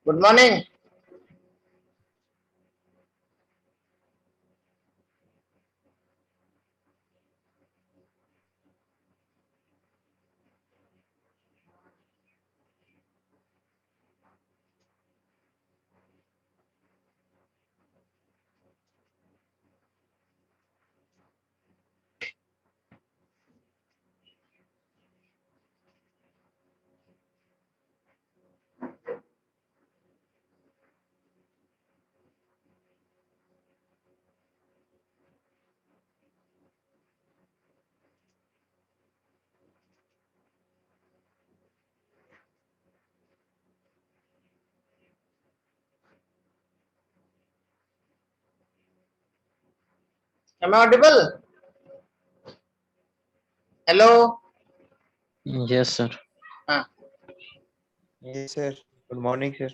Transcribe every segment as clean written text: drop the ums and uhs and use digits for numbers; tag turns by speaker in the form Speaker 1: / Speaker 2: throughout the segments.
Speaker 1: Good morning. Am I audible? Hello.
Speaker 2: Yes, sir.
Speaker 1: हाँ,
Speaker 3: Yes, sir. Good morning, sir.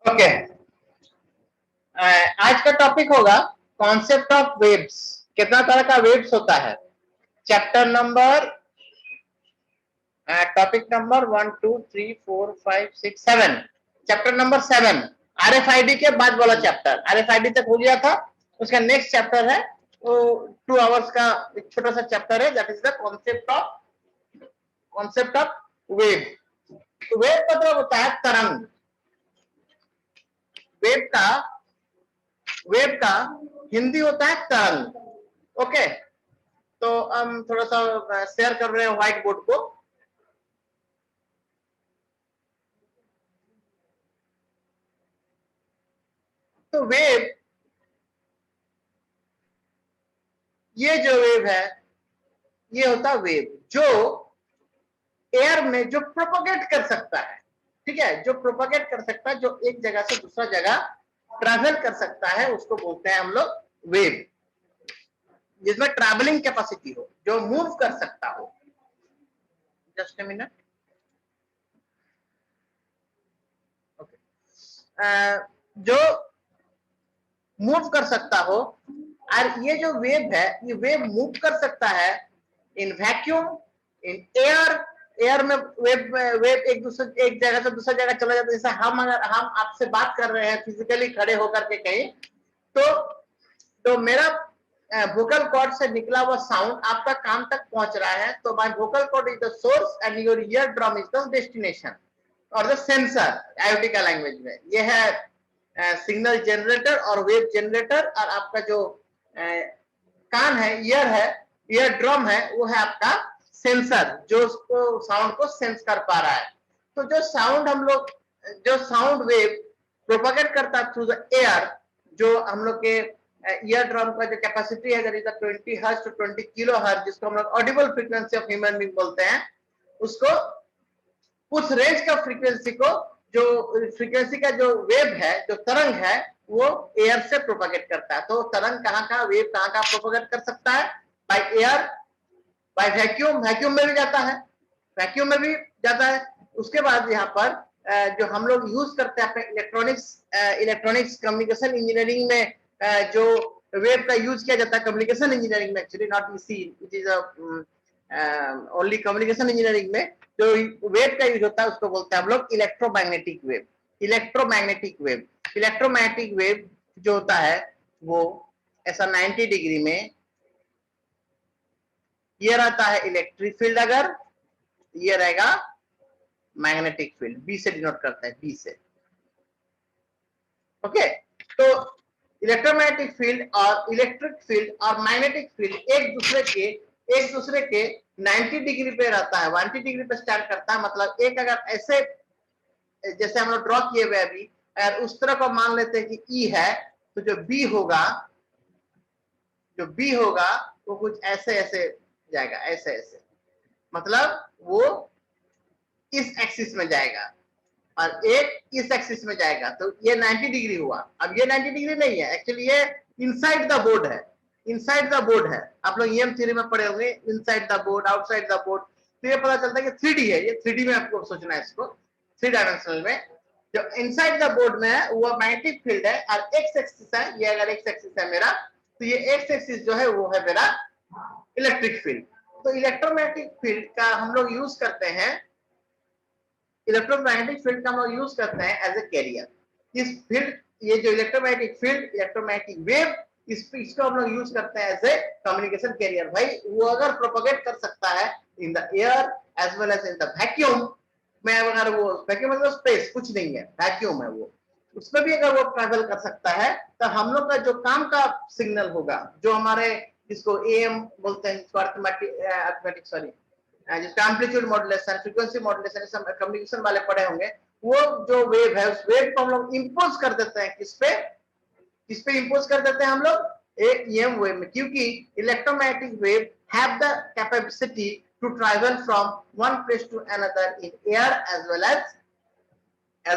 Speaker 1: Okay. आज का topic होगा concept of waves. कितना तरह का वेव्स होता है। Chapter number topic number 1 2 3 4 5 6 7। Chapter number 7 RFID के बाद वाला चैप्टर। आरएफआईडी तक हो गया था। उसका नेक्स्ट चैप्टर है वो 2 आवर्स का एक छोटा सा चैप्टर है, that is the concept of wave. Wave मतलब होता है तरंग। वेव का वेव का हिंदी होता है तरंग। ओके, तो हम थोड़ा सा शेयर कर रहे हैं व्हाइट बोर्ड को। तो वेव, ये जो वेव है ये होता है वेव जो एयर में जो प्रोपोगेट कर सकता है। ठीक है, जो प्रोपोगेट कर सकता है, जो एक जगह से दूसरा जगह ट्रैवल कर सकता है, उसको बोलते हैं हम लोग वेव। जिसमें ट्रैवलिंग कैपेसिटी हो, जो मूव कर सकता हो। Just a minute. ओके, जो मूव कर सकता हो। और ये जो वेव है, ये वेव मूव कर सकता है in vacuum, in air. Air में वेव वेव एक जगह से दूसरी जगह चला जाता है। जैसे हम आपसे बात कर रहे हैं फिजिकली खड़े होकर के कहीं, तो मेरा वोकल कॉर्ड से निकला हुआ साउंड आपका कान तक पहुंच रहा है। तो my vocal cord is the source and your eardrum is the destination और द सेंसर। आईओटी का लैंग्वेज में ये है सिग्नल जनरेटर और वेव जनरेटर। और आपका जो कान है, ईयर ड्रम है, वो है आपका सेंसर, जो उसको साउंड को सेंस कर पा रहा है। तो जो साउंड वेव प्रोपागेट करता है थ्रू द एयर, जो हम लोग के ईयर ड्रम का जो कैपेसिटी है 20 हर्ट्ज टू 20 किलो हर्ट्ज, जिसको हम लोग Audible frequency of human being बोलते हैं, उसको उस रेंज का फ्रीक्वेंसी को, जो फ्रीक्वेंसी का जो वेव है, जो तरंग है, वो एयर से प्रोपागेट करता है। तो तरंग कहाँ वेव कहाँ प्रोपागेट कर सकता है? By air, by vacuum. Vacuum में भी जाता है, वैक्यूम में भी जाता है। उसके बाद यहाँ पर जो हम लोग यूज करते हैं अपने इलेक्ट्रॉनिक्स कम्युनिकेशन इंजीनियरिंग में, जो वेव का यूज किया जाता है कम्युनिकेशन इंजीनियरिंग में, actually not EC, it is only communication engineering में जो वेव का यूज होता है उसको बोलते हैं हम लोग इलेक्ट्रोमैग्नेटिक वेव। इलेक्ट्रोमैग्नेटिक वेव जो होता है वो ऐसा 90 डिग्री में ये रहता है इलेक्ट्रिक फील्ड, अगर ये रहेगा मैग्नेटिक फील्ड। बी से डिनोट करता है, बी से। ओके, तो इलेक्ट्रोमैग्नेटिक फील्ड और इलेक्ट्रिक फील्ड और मैग्नेटिक फील्ड एक दूसरे के 90 डिग्री पे रहता है, 180 डिग्री पे स्टैंड करता है। मतलब एक अगर ऐसे जैसे हम लोग ड्रॉ किए हुए अभी, अगर उस तरह को मान लेते हैं कि ई है, तो जो बी होगा वो कुछ ऐसे ऐसे जाएगा, ऐसे ऐसे, मतलब वो इस एक्सिस में जाएगा और एक इस एक्सिस में जाएगा, तो ये 90 डिग्री हुआ। अब ये 90 डिग्री नहीं है, एक्चुअली ये इनसाइड द बोर्ड है, इनसाइड द बोर्ड है। आप लोग ईएम थ्योरी में पढ़े होंगे, inside the board, outside the board. तो ये पता चलता है कि 3D है, ये 3D में आपको सोचना है इसको, 3 डायमेंशनल में। जो इनसाइड द बोर्ड में है वो मैग्नेटिक फील्ड है और एक्स एक्सिस है, ये अगर एक्स एक्सिस है मेरा, तो ये एक्स एक्सिस जो है वो है मेरा इलेक्ट्रिक फील्ड। तो इलेक्ट्रोमैग्नेटिक फील्ड का हम लोग यूज करते हैं, इलेक्ट्रोमैग्नेटिक फील्ड का हम लोग यूज करते हैं एज ए कैरियर। इस फील्ड, ये जो इलेक्ट्रोमैग्नेटिक फील्ड, इलेक्ट्रोमैग्नेटिक वेव, इसको हम लोग यूज करते हैं एज ए कम्युनिकेशन कैरियर। भाई वो अगर प्रोपोगेट कर सकता है in the air as well as in the vacuum में, अगर वो वैक्यूम मतलब स्पेस, कुछ नहीं है, वैक्यूम है वो, उसमें भी अगर वो ट्रैवल कर सकता है, तो हम लोग का जो काम का सिग्नल होगा, जो हमारे जिसको एएम बोलते हैं, जिसको अर्थमेटिक सॉरी जिसका एम्पलीट्यूड मॉड्यूलेशन, फ्रीक्वेंसी मॉड्यूलेशन, सब कम्युनिकेशन वाले पढ़े होंगे, वो जो वेव है उस वेव को हम लोग इंपोज कर देते हैं किस पे इंपोज कर देते हैं हम लोग एक ईएम वेव में, क्योंकि electromagnetic wave have the capacity to travel from one place to another in air as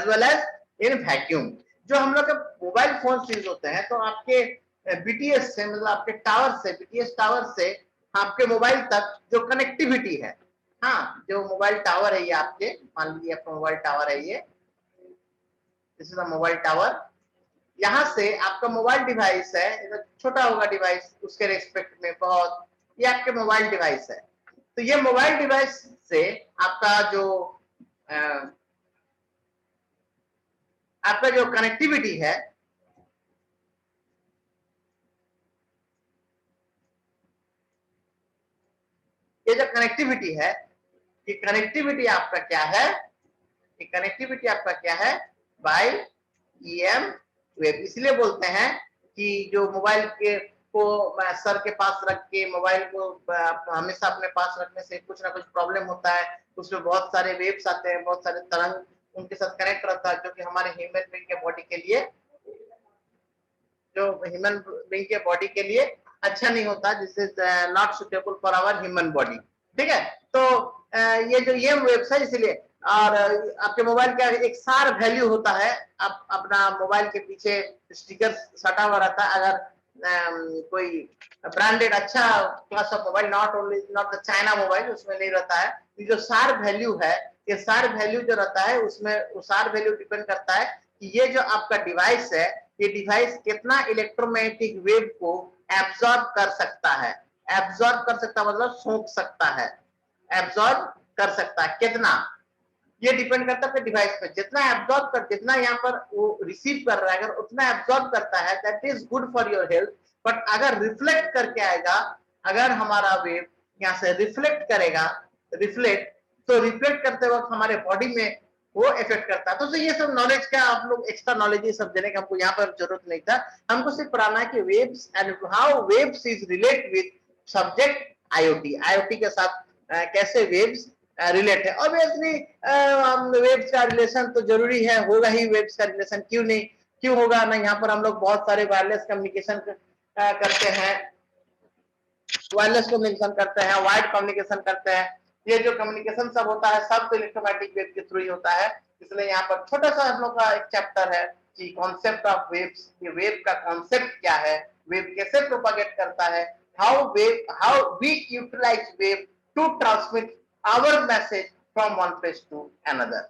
Speaker 1: well as in vacuum. जो हम लोग के मोबाइल फोन यूज होते हैं, तो आपके बीटीएस से, मतलब आपके टावर से, बीटीएस टावर से आपके मोबाइल तक जो कनेक्टिविटी है, हाँ, जो मोबाइल टावर है ये आपके, मान लीजिए आपका मोबाइल टावर है ये, this is the mobile tower. यहाँ से आपका मोबाइल डिवाइस है, छोटा होगा डिवाइस उसके रेस्पेक्ट में बहुत, ये आपके मोबाइल डिवाइस है। तो ये मोबाइल डिवाइस से आपका जो कनेक्टिविटी है, ये जो कनेक्टिविटी है, ये कनेक्टिविटी आपका क्या है, ये कनेक्टिविटी आपका क्या है, बाय ईएम वेव। इसलिए बोलते हैं कि जो मोबाइल के को सर के पास रख के मोबाइल को हमेशा अपने पास रखने से कुछ ना कुछ प्रॉब्लम होता है, उसमें बहुत सारे वेव्स आते हैं, बहुत सारे तरंग उनके साथ कनेक्ट रहता है, जो कि हमारे ह्यूमन बीइंग के बॉडी के लिए, जो ह्यूमन बीइंग के बॉडी के लिए अच्छा नहीं होता, this is not suitable for our human body. ठीक है, तो ये जो ये वेव्स है, इसलिए, और आपके मोबाइल का एक सार वैल्यू होता है, आप अपना मोबाइल के पीछे स्टिकर सटा हुआ रहता है, अगर कोई ब्रांडेड अच्छा class of mobile, not the China mobile, उसमें नहीं रहता है। ये जो सार वैल्यू है, ये सार वैल्यू जो रहता है उसमें, वो सार वैल्यू डिपेंड करता है कि ये जो आपका डिवाइस है, ये डिवाइस कितना इलेक्ट्रोमैग्नेटिक वेव को एब्जॉर्ब कर सकता है। एब्जॉर्ब कर सकता मतलब सोख सकता है, एब्जॉर्ब कर सकता है कितना, ये डिपेंड करता है डिवाइस पे। जितना एब्जॉर्ब कर, जितना यहाँ पर वो रिसीव कर रहा है, अगर उतना एब्जॉर्ब करता है, that is good for your health. But अगर रिफ्लेक्ट करके आएगा, अगर हमारा वेव यहाँ से रिफ्लेक्ट करेगा, तो रिफ्लेक्ट करते वक्त हमारे बॉडी में वो इफेक्ट करता है। तो ये सब नॉलेज का आप लोग एक्स्ट्रा नॉलेज ये सब देने का हमको यहाँ पर जरूरत नहीं था, हमको सिर्फ पढ़ाना है कि waves and how waves is relate with subject IoT, IoT के साथ कैसे वेव्स रिलेट है। ऑब्वियसली वेव्स का रिलेशन तो जरूरी है, होगा ही वेव्स का रिलेशन, क्यों नहीं, क्यों होगा ना। यहाँ पर हम लोग बहुत सारे वायरलेस कम्युनिकेशन करते हैं, वायरलेस कम्युनिकेशन करते हैं, वायर्ड कम्युनिकेशन करते हैं। ये जो कम्युनिकेशन सब होता है, सब तो इलेक्ट्रोमैग्नेटिक वेव के थ्रू ही होता है। इसलिए यहाँ पर छोटा सा हम लोग का एक चैप्टर है कि कॉन्सेप्ट ऑफ वेव्स, ये वेव का कॉन्सेप्ट क्या है, वेव कैसे प्रोपागेट करता है, how we utilise wave to transmit our message from one place to another.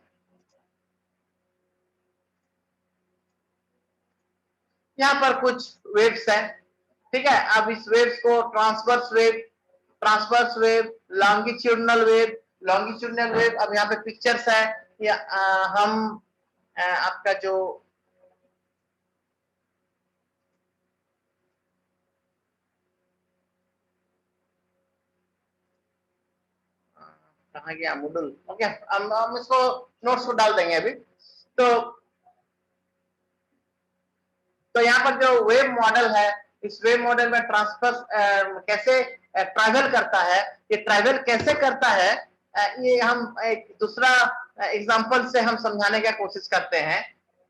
Speaker 1: यहाँ पर कुछ वेव्स हैं, ठीक है। अब इस वेव्स को ट्रांसवर्स वेव, लॉन्गिट्यूडनल वेव, अब यहाँ पे पिक्चर्स है, या हम आपका जो कहाँ गया मॉडल, ओके, हम इसको नोट्स को डाल देंगे अभी। तो तो यहाँ पर जो वेव मॉडल है, इस वेव मॉडल में ट्रांसफर कैसे ट्रैवल करता है, ये ट्रैवल कैसे करता है, ये हम एक दूसरा एग्जांपल से हम समझाने की कोशिश करते हैं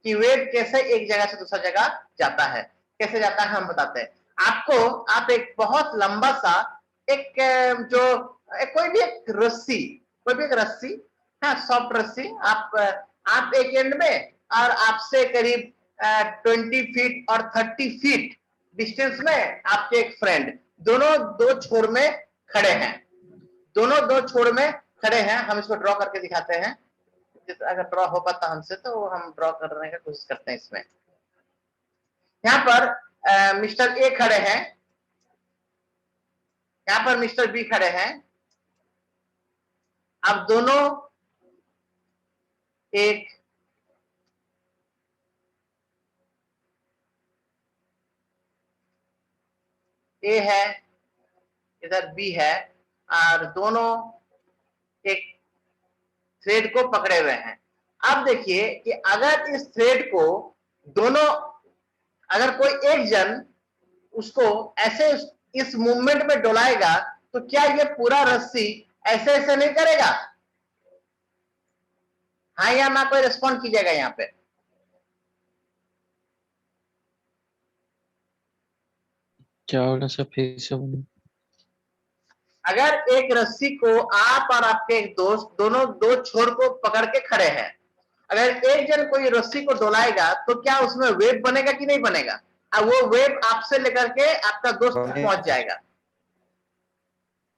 Speaker 1: कि वेव कैसे एक जगह से दूसरा जगह जाता है, कैसे जाता है हम बताते हैं आपको। आप एक बहुत लंबा सा एक कोई भी एक रस्सी, हाँ सॉफ्ट रस्सी, आप एक एंड में और आपसे करीब 20 फीट और 30 फीट डिस्टेंस में आपके एक फ्रेंड, दोनों दो छोर में खड़े हैं, दोनों दो छोर में खड़े हैं। हम इसको ड्रॉ करके दिखाते हैं, अगर ड्रॉ हो पाता हमसे तो हम ड्रॉ करने की कोशिश करते हैं। इसमें यहाँ पर मिस्टर ए खड़े हैं, यहाँ पर मिस्टर बी खड़े हैं। अब दोनों एक ए है, इधर बी है, और दोनों एक थ्रेड को पकड़े हुए हैं। अब देखिए कि अगर इस थ्रेड को दोनों, अगर कोई एक जन उसको ऐसे इस मूवमेंट में डोलाएगा तो क्या ये पूरा रस्सी ऐसे ऐसे नहीं करेगा? हाँ या ना कोई रिस्पॉन्ड कीजिएगा यहाँ पे।
Speaker 2: क्या होगा सर, फिर से बोलो।
Speaker 1: अगर एक रस्सी को आप और आपके एक दोस्त दोनों दो छोर को पकड़ के खड़े हैं, अगर एक जन कोई रस्सी को डोलाएगा तो क्या उसमें वेव बनेगा कि नहीं बनेगा? अब वो वेव आपसे लेकर के आपका दोस्त तक पहुंच जाएगा,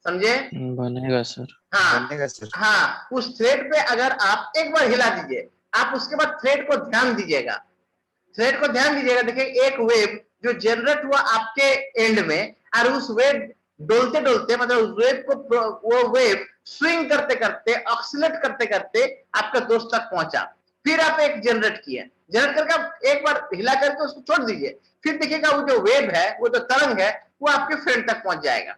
Speaker 1: समझे?
Speaker 2: बनेगा सर।
Speaker 1: हाँ
Speaker 3: बनेगा सर।
Speaker 1: हाँ, उस थ्रेड पे अगर आप एक बार हिला दीजिए, आप उसके बाद थ्रेड को ध्यान दीजिएगा, थ्रेड को ध्यान दीजिएगा। देखिए एक वेव जो जनरेट हुआ आपके एंड में, और उस वेव डोलते डोलते, मतलब उस वेव को, वो वेव स्विंग करते करते, ऑक्सीलेट करते करते आपका दोस्त तक पहुंचा। फिर आप एक जनरेट किए, जनरेट करके आप एक बार हिला करके उसको छोड़ दीजिए, फिर देखिएगा वो जो वेव है, वो जो तरंग है, वो आपके फ्रेंड तक पहुंच जाएगा।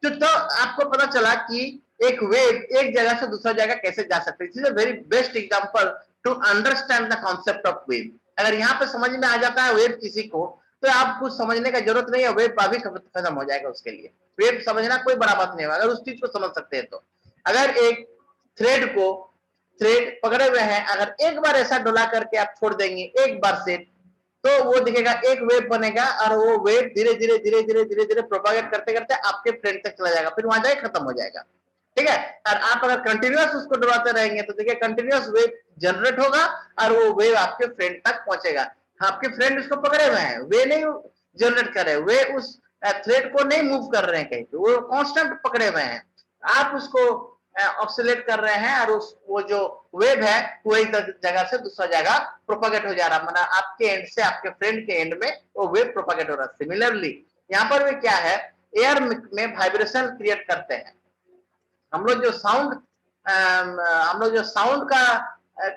Speaker 1: तो आपको पता चला कि एक वेव एक जगह से दूसरा जगह कैसे जा सकती है। This is a very best example to understand the concept of wave. अगर यहाँ पे समझ में आ जाता है वेव किसी को, तो आप कुछ समझने का जरूरत नहीं है, वेव भी खत्म हो जाएगा उसके लिए। वेव समझना कोई बड़ा बात नहीं होगा अगर उस चीज को समझ सकते हैं तो। अगर एक थ्रेड पकड़े हुए हैं, अगर एक बार ऐसा डोला करके आप छोड़ देंगे एक बार से, तो वो दिखेगा एक वेव बनेगा, और वो वेव धीरे धीरे धीरे धीरे धीरे धीरे प्रोपागेट करते करते आपके फ्रेंड तक चला जाएगा, फिर वहां जाके खत्म हो जाएगा। ठीक है, और आप अगर कंटिन्यूअस उसको डुबाते रहेंगे तो देखिए कंटिन्यूअस वेव जनरेट होगा, और वो वेव आपके फ्रेंड तक पहुंचेगा। आपके फ्रेंड उसको पकड़े हुए हैं, वे नहीं जनरेट कर रहे, वे उस थ्रेड को नहीं मूव कर रहे हैं कहीं पे, वो कांस्टेंट पकड़े हुए हैं। आप उसको ऑक्सीलेट कर रहे हैं, और उस वो जो वेव है वो एक जगह से दूसरा जगह प्रोपागेट हो जा रहा है, मतलब आपके एंड से आपके फ्रेंड के एंड में वो वेव प्रोपागेट हो रहा है। सिमिलरली यहाँ पर भी क्या है, एयर में वाइब्रेशन क्रिएट करते हैं। हम लोग जो साउंड का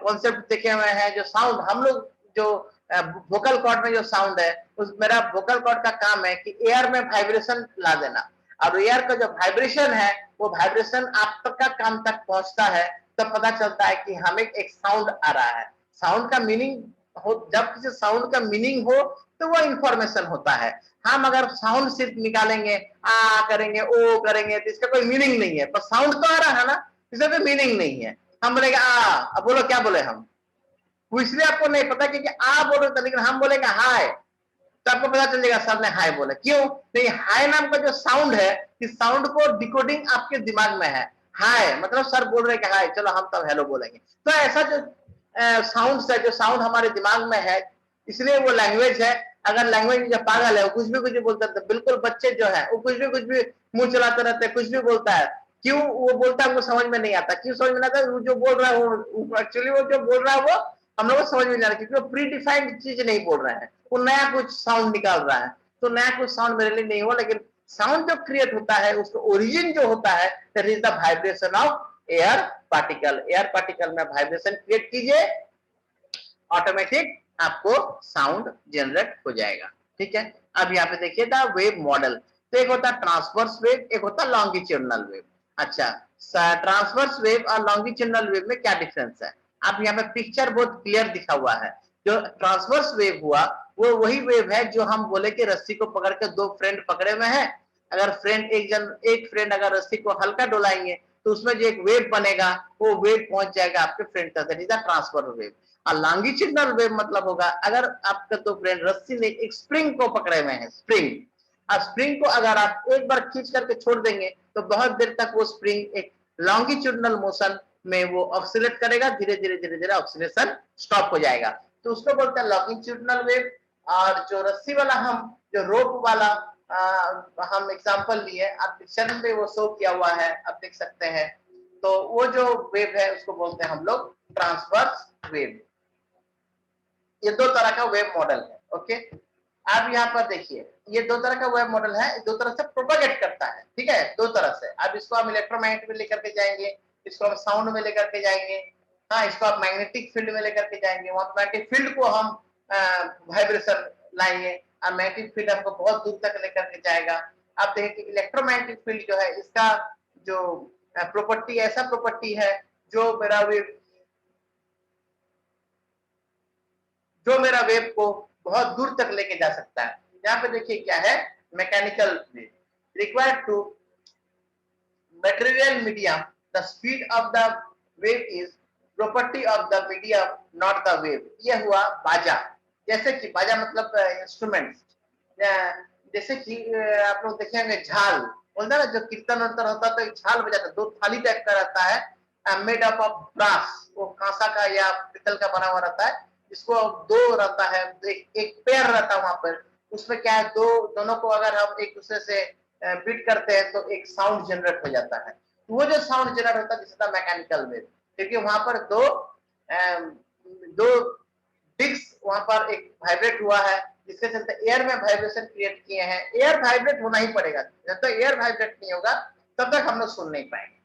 Speaker 1: कॉन्सेप्ट देखे हुए हैं, जो साउंड हम लोग जो वोकल कॉर्ड में जो साउंड है, उस मेरा वोकल कॉर्ड का काम है कि एयर में वाइब्रेशन ला देना, और एयर का जो वाइब्रेशन है वो वाइब्रेशन आप तक का काम तक पहुंचता है, तब पता चलता है कि हमें एक साउंड आ रहा है। साउंड का मीनिंग हो, जब किसी साउंड का मीनिंग हो तो वो इंफॉर्मेशन होता है। हम अगर साउंड सिर्फ निकालेंगे, आ करेंगे, ओ करेंगे, तो इसका कोई मीनिंग नहीं है, पर साउंड तो आ रहा है ना, इसका कोई मीनिंग नहीं है। हम बोलेंगे आ, अब बोलो क्या बोले हम, वो इसलिए आपको नहीं पता क्योंकि आ बोल रहे थे, लेकिन हम बोलेंगे हाय, तो आपको पता चल जाएगा सर ने हाय बोला। क्यों? नहीं, हाय नाम का जो साउंड है, इस साउंड को डिकोडिंग आपके दिमाग में है। हाय मतलब सर बोल रहे हैं हाय, चलो हम तब हेलो बोलेंगे। तो ऐसा जो साउंड है, जो साउंड हमारे दिमाग में है, इसलिए वो लैंग्वेज है। अगर लैंग्वेज जो पागल है, वो कुछ भी बोलता है, बिल्कुल बच्चे जो है वो कुछ भी मुंह चलाते रहते हैं, कुछ भी बोलता है। क्यों वो बोलता है, हमको समझ में नहीं आता। क्यों समझ में नहीं आता? वो जो बोल रहा है वो एक्चुअली वो जो बोल रहा है वो हम लोग को समझ में नहीं आ रहा, क्योंकि वो प्री डिफाइंड चीज नहीं बोल रहे हैं, वो नया कुछ साउंड निकाल रहा है। तो नया कुछ साउंड मेरे लिए नहीं हुआ, लेकिन साउंड जो क्रिएट होता है उसका ओरिजिन जो होता है, that is the vibration of air particle. Air particle में वाइब्रेशन क्रिएट कीजिए, ऑटोमेटिक आपको साउंड जनरेट हो जाएगा। ठीक है, अब यहाँ पे देखिए द वेव मॉडल। तो एक होता है ट्रांसवर्स वेव, एक होता है लॉन्गिट्यूडनल वेव। अच्छा, ट्रांसवर्स वेव और लॉन्गिट्यूडनल वेव में क्या डिफरेंस है? आप यहाँ पे पिक्चर बहुत क्लियर दिखा हुआ है। जो ट्रांसवर्स वेव हुआ वो वही वेव है जो हम बोले कि रस्सी को पकड़ के दो फ्रेंड पकड़े हुए हैं, अगर एक फ्रेंड अगर रस्सी को हल्का डोलाएंगे तो उसमें जो एक वेव बनेगा वो वेव पहुंच जाएगा आपके फ्रेंड तक, that is the transfer wave. और लॉन्गिट्यूडनल वेव मतलब होगा अगर आपके दो फ्रेंड रस्सी ने एक स्प्रिंग को पकड़े हुए हैं, स्प्रिंग, अब स्प्रिंग को अगर आप एक बार खींच करके छोड़ देंगे तो बहुत देर तक वो स्प्रिंग एक लॉन्गिट्यूडनल मोशन में वो ऑक्सीलेट करेगा, धीरे धीरे ऑक्सीलेशन स्टॉप हो जाएगा, तो उसको बोलते हैं लॉन्गिट्यूडनल वेव। और जो रस्सी वाला हम जो रोप वाला हम एग्जांपल लिए, आप पिक्चर में वो शो किया हुआ है, आप देख सकते हैं, तो वो जो वेव है उसको बोलते हैं हम लोग ट्रांसवर्स वेव। ये दो तरह का वेव मॉडल है। ओके, आप यहाँ पर देखिए ये दो तरह का वेव मॉडल है, दो तरह से प्रोपेगेट करता है, ठीक है, दो तरह से। अब इसको हम इलेक्ट्रोमैग्नेट में लेकर के जाएंगे, इसको हम साउंड में लेकर के जाएंगे, हाँ, इसको आप मैग्नेटिक फील्ड में लेकर के जाएंगे, वहां मैग्नेटिक फील्ड को हम वाइब्रेशन लाएंगे और मैग्नेटिक फील्ड हमको बहुत दूर तक लेकर के जाएगा। आप देखिए कि इलेक्ट्रोमैग्नेटिक फील्ड जो है इसका जो प्रॉपर्टी ऐसा प्रॉपर्टी है जो मेरा वेव को बहुत दूर तक लेके जा सकता है। यहाँ पे देखिए क्या है, mechanical wave required to material medium, the speed of the wave is property of the medium, not the wave। ये हुआ बाजा, जैसे कि बाजा मतलब इंस्ट्रूमेंट्स, जैसे कि आप लोग देखेंगे झाल बोलते हैं ना, जो कीर्तन वर्तन होता है तो एक झाल बजाता है, दो थाली टाइप का रहता है, मेड अप ऑफ ब्रास, वो कांसा का या पितल का बना हुआ रहता है, इसको दो रहता है, एक पेयर रहता है वहां पर, उसमें क्या है, दोनों को अगर हम एक दूसरे से बीट करते हैं तो एक साउंड जनरेट हो जाता है, तो वो जो साउंड जनरेट होता है जिसका मैकेनिकल वेव, क्योंकि वहां पर दो डिस्क वहां पर एक वाइब्रेट हुआ है, जिसके चलते एयर में वाइब्रेशन क्रिएट किए हैं, एयर वाइब्रेट होना ही पड़ेगा, जब तक एयर वाइब्रेट नहीं होगा तब तक हम लोग सुन नहीं पाएंगे,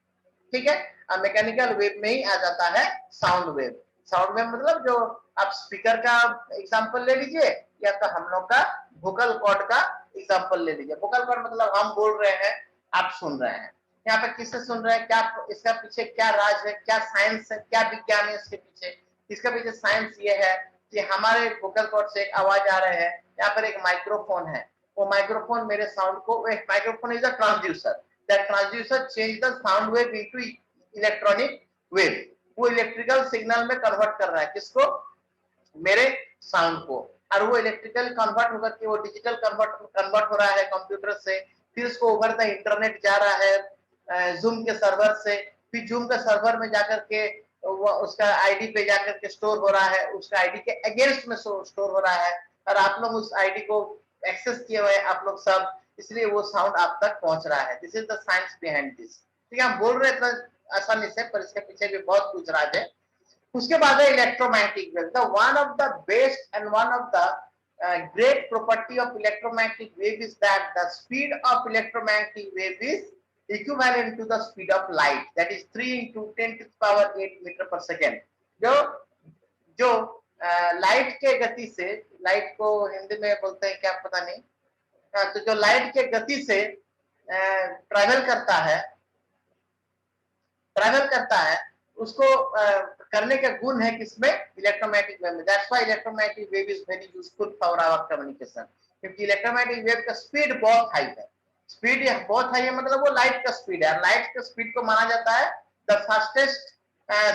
Speaker 1: ठीक है। अब मैकेनिकल वेव में ही आ जाता है साउंड वेव। साउंड वेव मतलब जो आप स्पीकर का एग्जांपल ले लीजिए या तो हम लोग का वोकल कॉर्ड का एग्जांपल ले लीजिए। वोकल कॉर्ड मतलब हम बोल रहे हैं, आप सुन रहे हैं, यहाँ पे किससे सुन रहे हैं, क्या इसका पीछे क्या राज है, क्या साइंस है, क्या विज्ञान है इसके पीछे। इसके पीछे साइंस ये है कि हमारे वोकल कॉर्ड से एक आवाज आ रहे हैं, यहाँ पर एक माइक्रोफोन है, वो माइक्रोफोन मेरे साउंड को, एक microphone is a transducer, that transducer change the sound wave into electronic wave, वो इलेक्ट्रिकल सिग्नल में कन्वर्ट कर रहा है किसको, मेरे साउंड को, और वो इलेक्ट्रिकल कन्वर्ट होकर के वो डिजिटल कन्वर्ट हो रहा है कंप्यूटर से, फिर उसको ओवर द इंटरनेट जा रहा है जूम के सर्वर से, फिर जूम के सर्वर में जाकर के वो उसका आईडी पे जाकर के स्टोर हो रहा है, उसका आईडी के अगेंस्ट में स्टोर हो रहा है, और आप लोग उस आईडी को एक्सेस किए हुए आप लोग सब, इसलिए वो साउंड आप तक पहुंच रहा है। This is the science behind this, ठीक है, हम बोल रहे हैं आसानी से, पर इसके पीछे भी बहुत कुछ राज है। उसके बाद है electromagnetic wave, the one of the best and one of the great property of electromagnetic wave is that the speed of electromagnetic wave is equivalent to the speed of light, that is 3 into 10 to the power 8 meter per second। जो light के गति से, light को हिंदी में बोलते हैं क्या पता नहीं, तो जो लाइट के गति से ट्रैवल करता है उसको करने का गुण है किसमें, इलेक्ट्रोमैग्नेटिक वेव में। That's why electromagnetic wave is very useful for our communication, क्योंकि इलेक्ट्रोमैग्नेटिक वेव का स्पीड बहुत हाई है, स्पीड बहुत हाई है मतलब वो लाइट का स्पीड है, लाइट का स्पीड को माना जाता है द फास्टेस्ट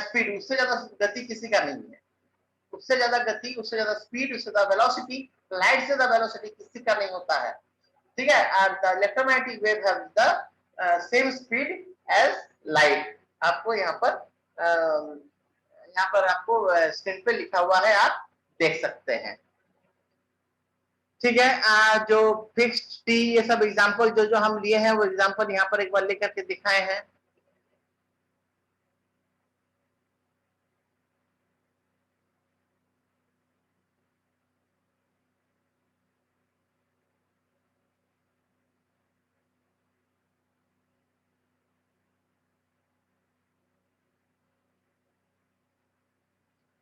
Speaker 1: स्पीड, उससे ज्यादा गति किसी का नहीं है, उससे ज्यादा गति, उससे ज्यादा स्पीड, उससे ज्यादा वेलोसिटी, लाइट से ज्यादा वेलोसिटी किसी का नहीं होता है, ठीक है। और the electromagnetic wave have the same speed as light. आपको यहाँ पर आपको स्क्रीन पे लिखा हुआ है, आप देख सकते हैं, ठीक है। जो फिक्स्ड टी, ये सब एग्जांपल जो हम लिए हैं वो एग्जांपल यहाँ पर एक बार लेकर के दिखाए हैं।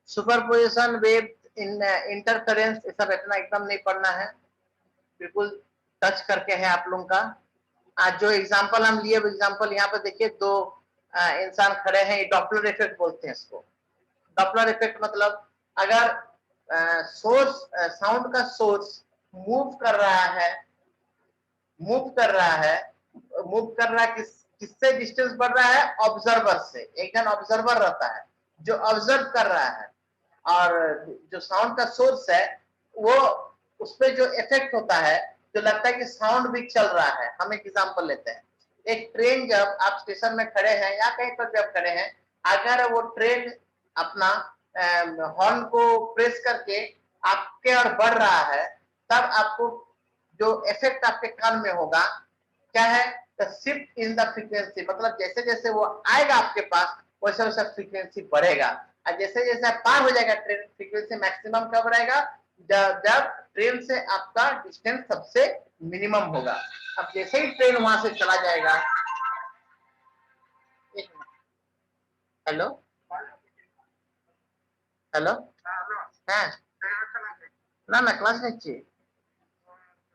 Speaker 1: सुपरपोजिशन वेव, इंटरफेरेंस, ये सब इतना एकदम नहीं पढ़ना है, बिल्कुल टच करके है आप लोगों का। आज जो एग्जांपल हम लिए वो एग्जांपल यहाँ पे देखिए, दो इंसान खड़े हैं, डॉपलर इफेक्ट बोलते हैं इसको। डॉपलर इफेक्ट मतलब अगर सोर्स, साउंड का सोर्स मूव कर रहा है, मूव कर रहा है किससे डिस्टेंस बढ़ रहा है? ऑब्जर्वर से। एक जन ऑब्जर्वर रहता है जो ऑब्जर्व कर रहा है, और जो साउंड का सोर्स है वो उस पे जो इफेक्ट होता है, जो लगता है कि साउंड भी चल रहा है। हम एक एग्जांपल लेते हैं। एक ट्रेन, जब आप स्टेशन में खड़े हैं या कहीं पर जब खड़े हैं, अगर वो ट्रेन अपना हॉर्न को प्रेस करके आपके और बढ़ रहा है, तब आपको जो इफेक्ट आपके कान में होगा क्या है? The shift in the frequency. मतलब जैसे जैसे वो आएगा आपके पास, वैसे वैसे फ्रीक्वेंसी बढ़ेगा, और जैसे जैसे पार हो जाएगा ट्रेन, फ्रीक्वेंसी मैक्सिमम कब रहेगा? जब ट्रेन से आपका डिस्टेंस सबसे मिनिमम होगा। अब जैसे ही ट्रेन वहां से चला जाएगा, हेलो हेलो, হ্যাঁ না না ক্লাস নিচ্ছি,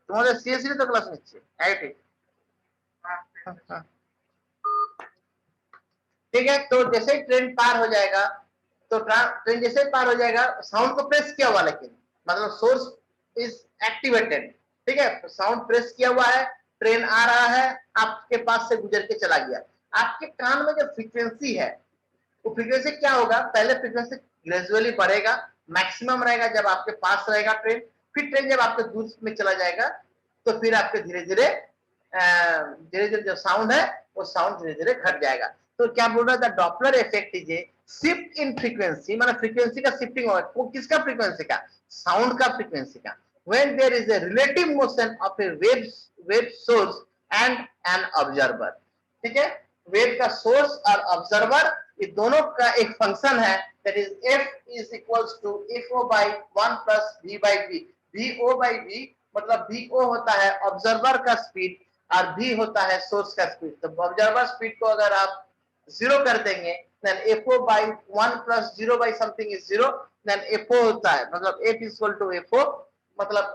Speaker 1: তোমাদের সিএসসি তো ক্লাস নিচ্ছি আইআইটি। ठीक है, तो जैसे ही ट्रेन पार हो जाएगा, तो ट्रेन जैसे ही पार हो जाएगा, साउंड को प्रेस किया हुआ, लेकिन मतलब सोर्स इज एक्टिवेटेड। ठीक है, तो साउंड प्रेस किया हुआ है, ट्रेन आ रहा है, आपके पास से गुजर के चला गया। आपके कान में जो फ्रीक्वेंसी है, वो फ्रीक्वेंसी क्या होगा? पहले फ्रीक्वेंसी ग्रेजुअली बढ़ेगा, मैक्सिमम रहेगा जब आपके पास रहेगा ट्रेन। फिर ट्रेन जब आपके दूर में चला जाएगा, तो फिर आपके धीरे धीरे जो साउंड है वो साउंड धीरे धीरे घट जाएगा। तो क्या बोल रहा था? Doppler effect is a shift in frequency, मतलब फ्रीक्वेंसी का शिफ्टिंग होगा। वो किसका फ्रीक्वेंसी का? साउंड का फ्रीक्वेंसी का। when there is a relative motion of a wave source and an observer। ठीक है, वेव का सोर्स और ऑब्जर्वर, ये दोनों का एक फंक्शन है, that is F is equals to F O by 1 plus V by V. V O by V मतलब वीओ होता है ऑब्जर्वर का स्पीड और वी होता है सोर्स का स्पीड। तो ऑब्जर्वर स्पीड को अगर आप 0 कर देंगे, then F O by 1 plus 0 by something is 0, then F O होता है, मतलब F is equal to F O, मतलब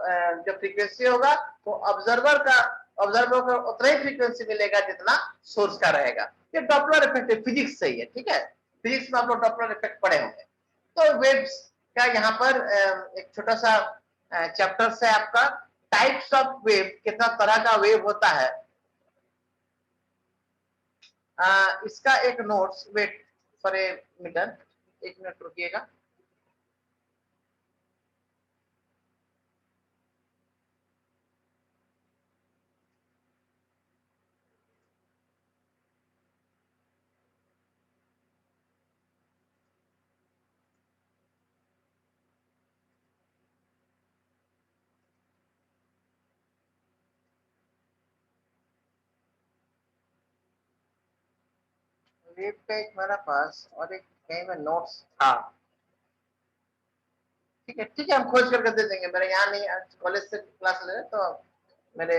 Speaker 1: जो फ्रीक्वेंसी होगा वो ऑब्जर्वर को उतना ही फ्रीक्वेंसी मिलेगा जितना सोर्स का रहेगा। ये डॉपलर इफेक्ट फिजिक्स से ही है। ठीक है, फिजिक्स में आप लोग डॉपलर इफेक्ट पढ़े होंगे। तो वेव्स का यहाँ पर एक छोटा सा चैप्टर से आपका टाइप्स ऑफ वेव, कितना तरह का वेव होता है, इसका एक notes, wait for a minute, एक मिनट रुकिएगा। वेब पेज मेरे पास और एक कहीं में नोट्स था। ठीक है, हम खोज करके दे देंगे। मेरे यहाँ नहीं, कॉलेज से क्लास ले रहे तो मेरे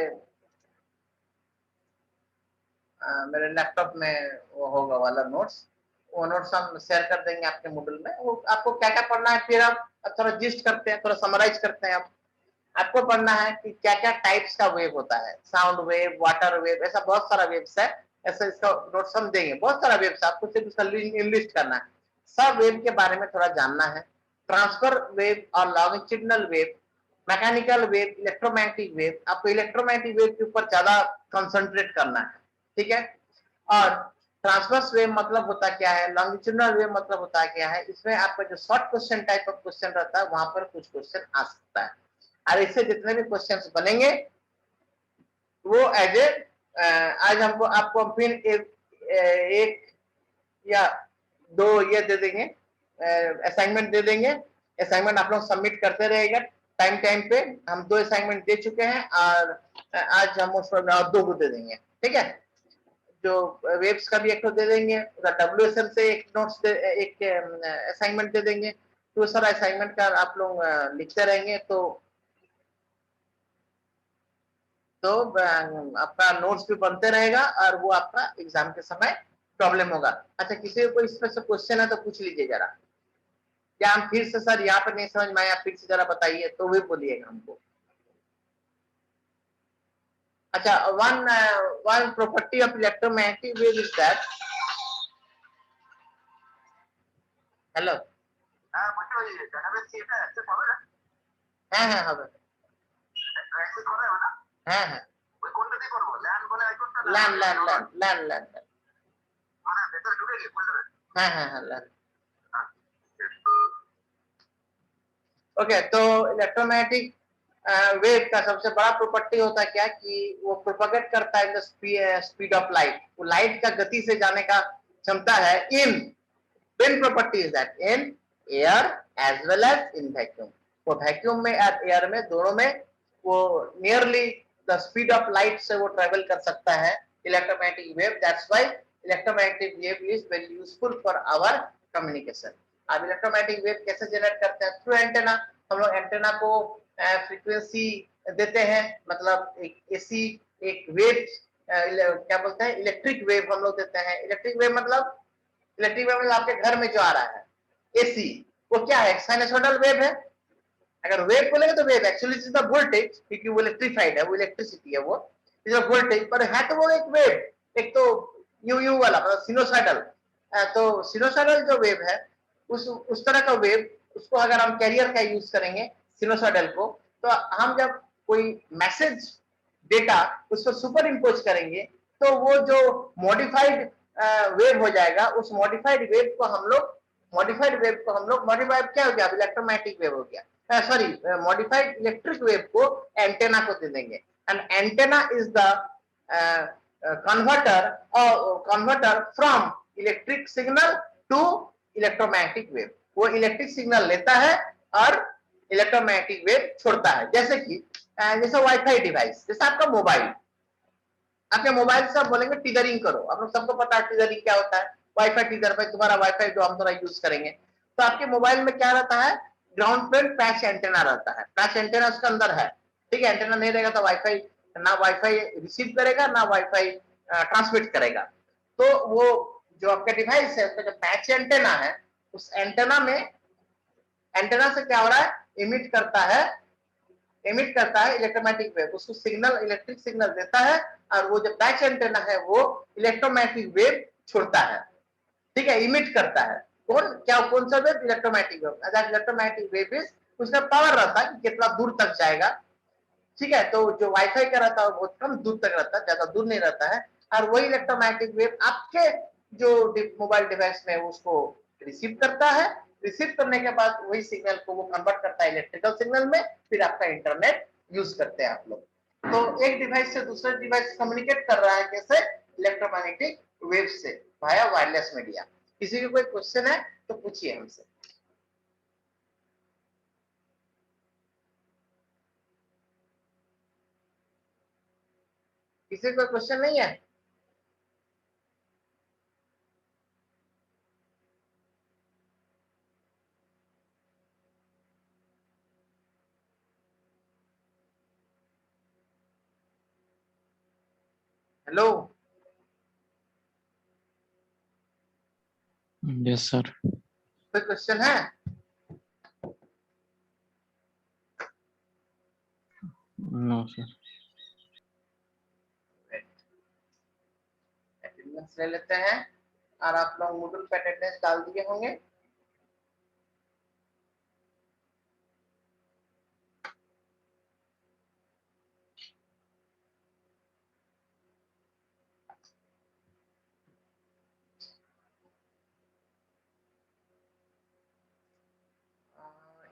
Speaker 1: लैपटॉप में वो होगा वाला नोट्स, वो नोट्स हम शेयर कर देंगे आपके मॉड्यूल में। वो आपको क्या क्या पढ़ना है, फिर आप थोड़ा जिस्ट करते हैं, थोड़ा समराइज करते हैं। आपको पढ़ना है कि क्या क्या टाइप्स का वेव होता है, साउंड वेव, वाटर वेव, ऐसा बहुत सारा वेव्स है। ऐसा इसका नोट्स हम देंगे, बहुत सारा वेव्स, आपको सिर्फ उसका लिस्ट करना है। सब वेव के बारे में थोड़ा जानना है। ट्रांसफर वेव और longitudinal wave, mechanical wave, electromagnetic wave. आपको इलेक्ट्रोमैग्नेटिक वेव के ऊपर ज्यादा कंसंट्रेट करना है। ठीक है, और ट्रांसवर्स वेव मतलब होता क्या है, लॉन्गिट्यूडिनल वेव मतलब होता क्या है। इसमें आपका जो short question type of question रहता है, वहां पर कुछ क्वेश्चन आ सकता है, और इससे जितने भी क्वेश्चंस बनेंगे वो एज ए आज हमको आपको फिर एक या दो ये दे देंगे, असाइनमेंट दे देंगे। असाइनमेंट आप लोग सबमिट करते रहेगा टाइम पे। हम 2 असाइनमेंट दे चुके हैं, और आज हम उस पर और 2 को दे देंगे। ठीक है, जो वेब्स का भी एक तो दे देंगे, डब्ल्यूएसएल से एक नोट्स एक असाइनमेंट दे देंगे। तो सारा असाइनमेंट का आप लोग लिखते रहेंगे, तो आपका नोट्स भी बनते रहेगा, और वो आपका एग्जाम के समय प्रॉब्लम होगा। अच्छा, किसी को इस पर से क्वेश्चन है तो पूछ लीजिए जरा, या हम फिर से सर यहाँ पर नहीं समझ में आया, फिर से जरा बताइए, तो भी बोलिएगा हमको। अच्छा, one property of electromagnetic wave is that, hello, হ্যাঁ হ্যাঁ হবে, হ্যাঁ হ্যাঁ LAN LAN LAN LAN LAN হ্যাঁ হ্যাঁ হ্যাঁ ল্যাन। ओके, तो इलेक्ट्रोमैग्नेटिक वेव का सबसे बड़ा प्रॉपर्टी होता है क्या कि वो प्रोपगेट करता है द स्पीड ऑफ लाइट। वो लाइट का गति से जाने का क्षमता है in twin property is that in air as well as in vacuum. वो वैक्यूम में और एयर में दोनों में वो nearly the speed of light से वो ट्रेवल कर सकता है electromagnetic wave. That's why electromagnetic wave is very useful for our communication. अब इलेक्ट्रोमैग्नेटिक वेव कैसे जनरेट करते हैं? Through antenna. हम लोग एंटेना को फ्रीक्वेंसी देते हैं, मतलब एक एसी एक वेव क्या बोलते हैं इलेक्ट्रिक वेव हम लोग देते हैं। इलेक्ट्रिक वेव मतलब आपके घर में जो आ रहा है एसी, वो क्या है? साइनसोइडल वेव है। अगर वेव बोलेंगे तो wave actually is the voltage, क्योंकि वो इलेक्ट्रिफाइड है, वो इलेक्ट्रिसिटी है, वो इज अ वोल्टेज, पर है तो वो एक वेव। एक तो यू वाला मतलब सिनोसाइडल। तो सिनोसाइडल जो वेव है उस तरह का वेव, उसको अगर हम कैरियर का यूज करेंगे सिनोसाइडल को, तो हम जब कोई मैसेज डेटा उस पर सुपर इम्पोज करेंगे तो वो जो मॉडिफाइड वेव हो जाएगा, उस मॉडिफाइड वेव को हम लोग मॉडिफाइड क्या हो गया? इलेक्ट्रोमैग्नेटिक वेव हो गया। सॉरी, मॉडिफाइड इलेक्ट्रिक वेव को एंटेना को दे देंगे। And antenna is the converter from electric signal to electromagnetic wave. वो इलेक्ट्रिक सिग्नल लेता है और इलेक्ट्रोमैग्नेटिक वेव छोड़ता है। जैसे वाईफाई डिवाइस, जैसे आपका मोबाइल, आपके मोबाइल से आप बोलेंगे टीदरिंग करो, आप लोग सबको पता है टीदरिंग क्या होता है। वाईफाई टीदर भाई तुम्हारा वाईफाई जो हम थोड़ा यूज करेंगे, तो आपके मोबाइल में क्या रहता है? ग्राउंड प्लेन पैच एंटेना रहता है। पैच एंटेना उसके अंदर है, ठीक है। एंटेना नहीं रहेगा तो वाईफाई ना वाईफाई रिसीव करेगा ना वाईफाई ट्रांसमिट करेगा। तो वो जो आपका डिवाइस है उसका जो पैच एंटेना है, उस एंटेना में, एंटेना से क्या हो रहा है? इमिट करता है इलेक्ट्रोमैग्नेटिक वेव। उसको सिग्नल, इलेक्ट्रिक सिग्नल देता है और वो जो पैच एंटेना है वो इलेक्ट्रोमैग्नेटिक वेव छोड़ता है, ठीक है, इमिट करता है। कौन सा वेव? Electromagnetic wave. अगर इलेक्ट्रोमैग्नेटिक वेव इज, उसका पावर रहता है कि कितना दूर तक जाएगा, ठीक है। तो जो वाईफाई का रहता है वो बहुत कम दूर तक रहता है, ज्यादा दूर नहीं रहता है। और वही इलेक्ट्रोमैग्नेटिक वेव आपके जो मोबाइल डिवाइस में उसको रिसीव करता है। रिसीव करने के बाद वही सिग्नल को वो कन्वर्ट करता है इलेक्ट्रिकल सिग्नल में, फिर आपका इंटरनेट यूज करते हैं आप लोग। तो एक डिवाइस से दूसरे डिवाइस कम्युनिकेट कर रहा है कैसे? इलेक्ट्रोमैग्नेटिक वेव से, वाया वायरलेस मीडिया। किसी को कोई क्वेश्चन है तो पूछिए हमसे। किसी को क्वेश्चन नहीं है? Hello,
Speaker 2: yes sir.
Speaker 1: कोई क्वेश्चन है?
Speaker 2: No sir.
Speaker 1: अटेंडेंस ले लेते हैं और आप लोग मूडल पे अटेंडेंस डाल दिए होंगे।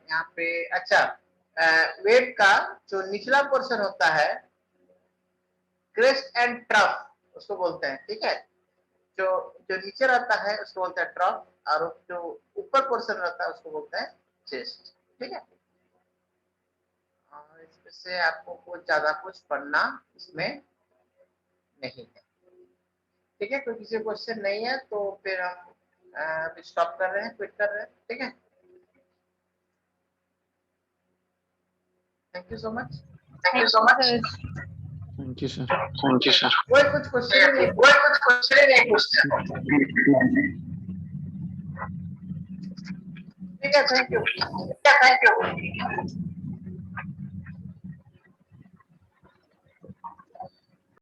Speaker 1: यहाँ पे अच्छा, वेव का जो निचला पोर्शन होता है, क्रेस्ट एंड ट्रफ उसको बोलते हैं, ठीक है। जो जो नीचे रहता है उसको बोलते हैं ट्रफ, और जो ऊपर पोर्शन रहता है उसको बोलते हैं चेस्ट, ठीक है। और इसमें से आपको कुछ ज्यादा कुछ पढ़ना इसमें नहीं है, ठीक है। कोई किसी क्वेश्चन नहीं है तो फिर हम स्टॉप कर रहे हैं, क्विट कर रहे हैं, ठीक है। Thank you so much.
Speaker 2: Thank you sir.
Speaker 1: कोई कुछ क्वेश्चन नहीं ठीक है, थैंक यू।